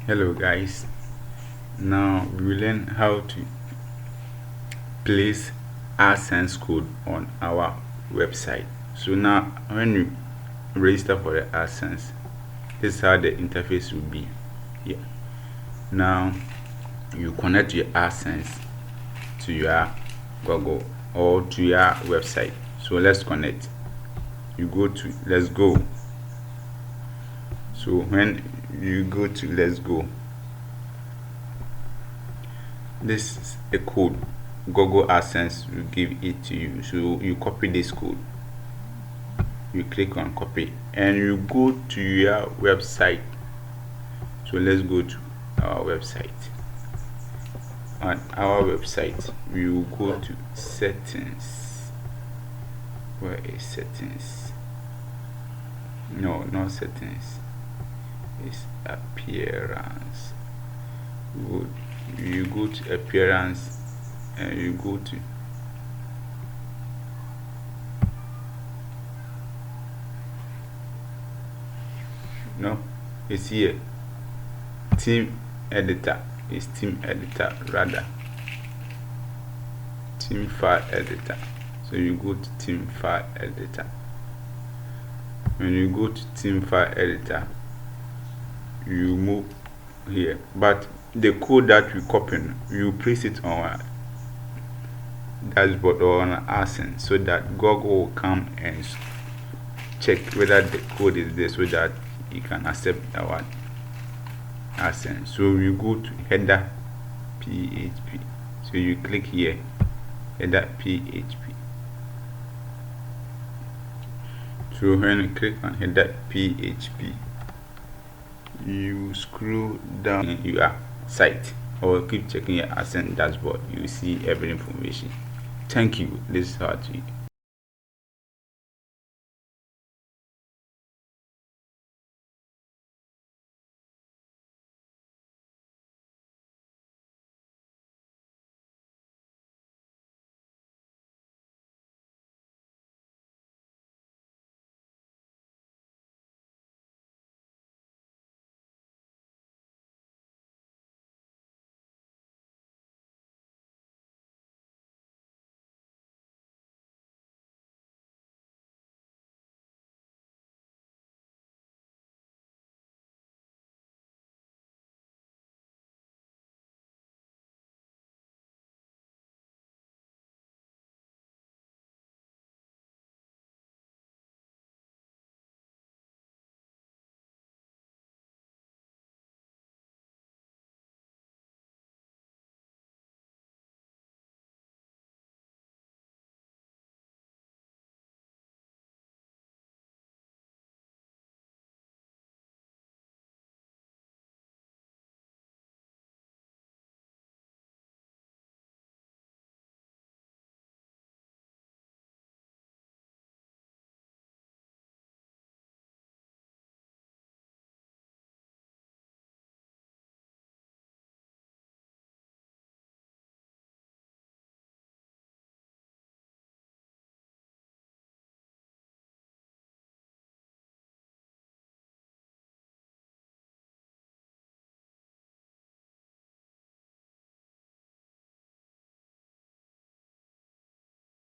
Hello guys, now we will learn how to place Adsense code on our website. So now when you register for the Adsense, this is how the interface will be. Yeah. Now you connect your Adsense to your Google or to your website. So let's connect. You go to let's go. So when you go to let's go, this is a code Google Adsense will give it to you. So you copy this code, you click on copy, and you go to your website. So let's go to our website. On our website, we will go to settings. Where is settings? No, not settings. It's appearance. Good. You go to appearance and you go to it's here, team editor. It's team editor rather, team file editor. So you go to team file editor. When you go to team file editor, you move here, but the code that we copy, you place it on our dashboard or on Adsense, so that Google will come and check whether the code is there, so that you can accept our Adsense. So you go to header PHP. So you click here, header PHP. So when you click on header PHP, you scroll down your site or keep checking your Adsense dashboard. You see every information. Thank you. This is how to